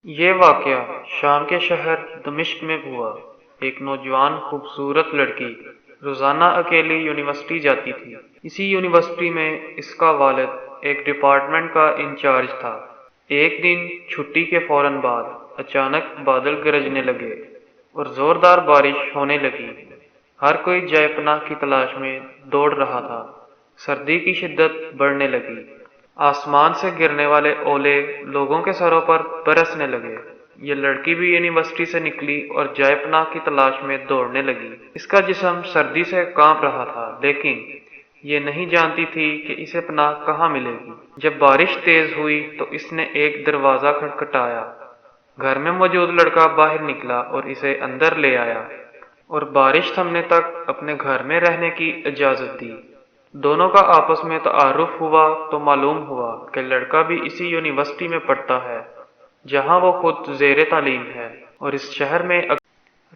یہ واقعہ شام کے شہر دمشق میں ہوا۔ ایک نوجوان خوبصورت لڑکی روزانہ اکیلی یونیورسٹی جاتی تھی۔ اسی یونیورسٹی میں اس کا والد ایک ڈپارٹمنٹ کا انچارج تھا۔ ایک دن چھٹی کے فوراً بعد اچانک بادل گرجنے لگے اور زوردار بارش ہونے لگی۔ ہر کوئی جائے پناہ کی تلاش میں دوڑ رہا تھا۔ سردی کی شدت بڑھنے لگی۔ آسمان سے گرنے والے اولے لوگوں کے سروں پر برسنے لگے۔ یہ لڑکی بھی یونیورسٹی سے نکلی اور جائے پناہ کی تلاش میں دوڑنے لگی۔ اس کا جسم سردی سے کانپ رہا تھا، لیکن یہ نہیں جانتی تھی کہ اسے پناہ کہاں ملے گی۔ جب بارش تیز ہوئی تو اس نے ایک دروازہ کھٹکھٹایا۔ گھر میں موجود لڑکا باہر نکلا اور اسے اندر لے آیا اور بارش تھمنے تک اپنے گھر میں رہنے کی اجازت دی۔ دونوں کا آپس میں تعارف ہوا تو معلوم ہوا کہ لڑکا بھی اسی یونیورسٹی میں پڑھتا ہے جہاں وہ خود زیر تعلیم ہے اور اس شہر میں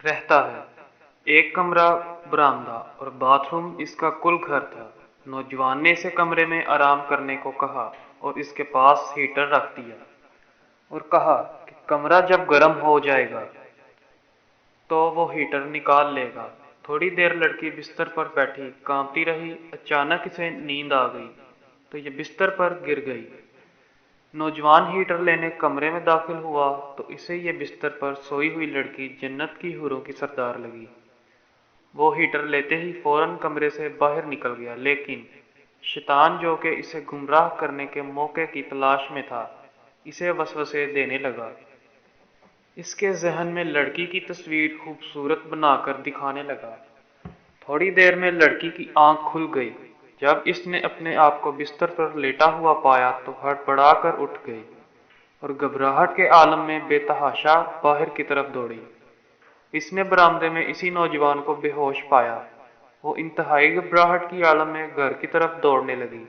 رہتا ہے۔ ایک کمرہ، برآمدہ اور باتھ روم اس کا کل گھر تھا۔ نوجوان نے اسے کمرے میں آرام کرنے کو کہا اور اس کے پاس ہیٹر رکھ دیا اور کہا کہ کمرہ جب گرم ہو جائے گا تو وہ ہیٹر نکال لے گا۔ تھوڑی دیر لڑکی بستر پر بیٹھی کانپتی رہی۔ اچانک اسے نیند آ گئی تو یہ بستر پر گر گئی۔ نوجوان ہیٹر لینے کمرے میں داخل ہوا تو اسے یہ بستر پر سوئی ہوئی لڑکی جنت کی حوروں کی سردار لگی۔ وہ ہیٹر لیتے ہی فوراً کمرے سے باہر نکل گیا، لیکن شیطان جو کہ اسے گمراہ کرنے کے موقع کی تلاش میں تھا، اسے وسوسے دینے لگا۔ اس کے ذہن میں لڑکی کی تصویر خوبصورت بنا کر دکھانے لگا۔ تھوڑی دیر میں لڑکی کی آنکھ کھل گئی۔ جب اس نے اپنے آپ کو بستر پر لیٹا ہوا پایا تو ہڑبڑا کر اٹھ گئی اور گھبراہٹ کے عالم میں بے تحاشا باہر کی طرف دوڑی۔ اس نے برآمدے میں اسی نوجوان کو بے ہوش پایا۔ وہ انتہائی گھبراہٹ کی عالم میں گھر کی طرف دوڑنے لگی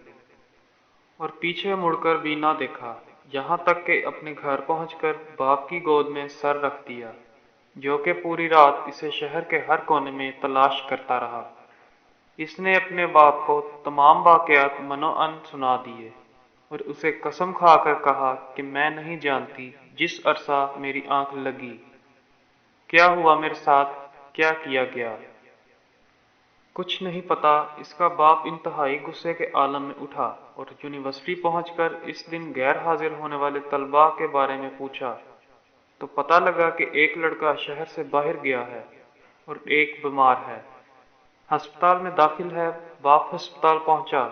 اور پیچھے مڑ کر بھی نہ دیکھا، یہاں تک کہ اپنے گھر پہنچ کر باپ کی گود میں سر رکھ دیا، جو کہ پوری رات اسے شہر کے ہر کونے میں تلاش کرتا رہا۔ اس نے اپنے باپ کو تمام واقعات منوعن سنا دیے اور اسے قسم کھا کر کہا کہ میں نہیں جانتی جس عرصہ میری آنکھ لگی، کیا ہوا میرے ساتھ، کیا کیا گیا، کچھ نہیں پتا۔ اس کا باپ انتہائی غصے کے عالم میں اٹھا اور یونیورسٹی پہنچ کر اس دن غیر حاضر ہونے والے طلباء کے بارے میں پوچھا تو پتہ لگا کہ ایک لڑکا شہر سے باہر گیا ہے اور ایک بیمار ہے، ہسپتال میں داخل ہے۔ باپ ہسپتال پہنچا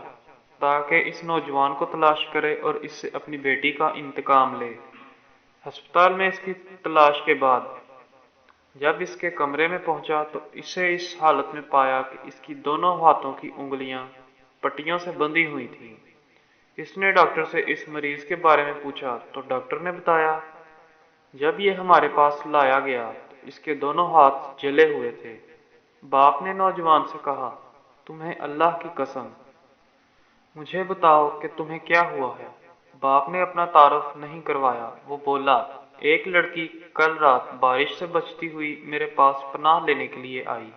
تاکہ اس نوجوان کو تلاش کرے اور اس سے اپنی بیٹی کا انتقام لے۔ ہسپتال میں اس کی تلاش کے بعد جب اس کے کمرے میں پہنچا تو اسے اس حالت میں پایا کہ اس کی دونوں ہاتھوں کی انگلیاں پٹیوں سے بندھی ہوئی تھیں۔ اس نے ڈاکٹر سے اس مریض کے بارے میں پوچھا تو ڈاکٹر نے بتایا جب یہ ہمارے پاس لایا گیا تو اس کے دونوں ہاتھ جلے ہوئے تھے۔ باپ نے نوجوان سے کہا، تمہیں اللہ کی قسم، مجھے بتاؤ کہ تمہیں کیا ہوا ہے۔ باپ نے اپنا تعارف نہیں کروایا۔ وہ بولا، ایک لڑکی کل رات بارش سے بچتی ہوئی میرے پاس پناہ لینے کے لیے آئی۔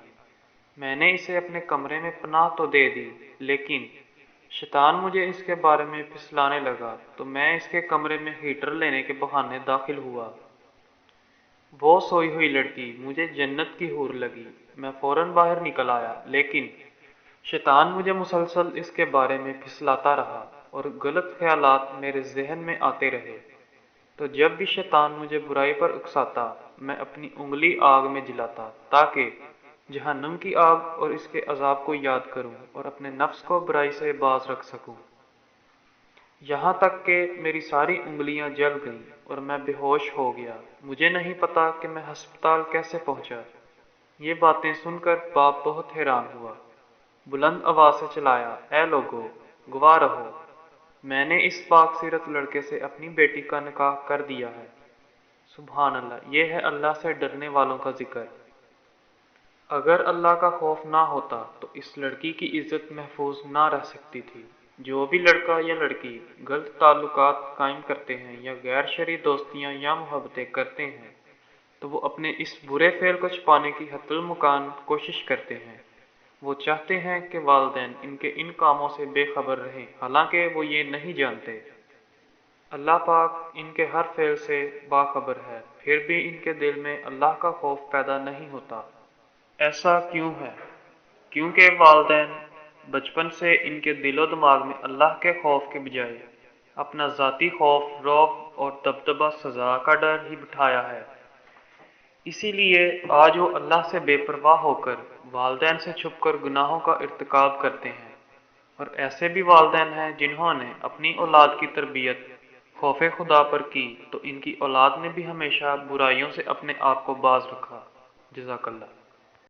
میں نے اسے اپنے کمرے میں پناہ تو دے دی، لیکن شیطان مجھے اس کے بارے میں پھسلانے لگا تو میں اس کے کمرے میں ہیٹر لینے کے بہانے داخل ہوا۔ وہ سوئی ہوئی لڑکی مجھے جنت کی حور لگی۔ میں فوراً باہر نکل آیا، لیکن شیطان مجھے مسلسل اس کے بارے میں پھسلاتا رہا اور غلط خیالات میرے ذہن میں آتے رہے۔ تو جب بھی شیطان مجھے برائی پر اکساتا، میں اپنی انگلی آگ میں جلاتا تاکہ جہنم کی آگ اور اس کے عذاب کو یاد کروں اور اپنے نفس کو برائی سے باز رکھ سکوں، یہاں تک کہ میری ساری انگلیاں جل گئیں اور میں بے ہوش ہو گیا۔ مجھے نہیں پتا کہ میں ہسپتال کیسے پہنچا۔ یہ باتیں سن کر باپ بہت حیران ہوا۔ بلند آواز سے چلایا، اے لوگو، گواہ رہو، میں نے اس پاک سیرت لڑکے سے اپنی بیٹی کا نکاح کر دیا ہے۔ سبحان اللہ، یہ ہے اللہ سے ڈرنے والوں کا ذکر۔ اگر اللہ کا خوف نہ ہوتا تو اس لڑکی کی عزت محفوظ نہ رہ سکتی تھی۔ جو بھی لڑکا یا لڑکی غلط تعلقات قائم کرتے ہیں یا غیر شرعی دوستیاں یا محبتیں کرتے ہیں تو وہ اپنے اس برے فعل کو چھپانے کی حتی المکان کوشش کرتے ہیں۔ وہ چاہتے ہیں کہ والدین ان کے ان کاموں سے بے خبر رہیں، حالانکہ وہ یہ نہیں جانتے اللہ پاک ان کے ہر فعل سے باخبر ہے، پھر بھی ان کے دل میں اللہ کا خوف پیدا نہیں ہوتا۔ ایسا کیوں ہے؟ کیونکہ والدین بچپن سے ان کے دل و دماغ میں اللہ کے خوف کے بجائے اپنا ذاتی خوف، رعب اور دبدبہ، سزا کا ڈر ہی بٹھایا ہے۔ اسی لیے آج وہ اللہ سے بے پرواہ ہو کر والدین سے چھپ کر گناہوں کا ارتکاب کرتے ہیں، اور ایسے بھی والدین ہیں جنہوں نے اپنی اولاد کی تربیت خوف خدا پر کی تو ان کی اولاد نے بھی ہمیشہ برائیوں سے اپنے آپ کو باز رکھا۔ جزاک اللہ۔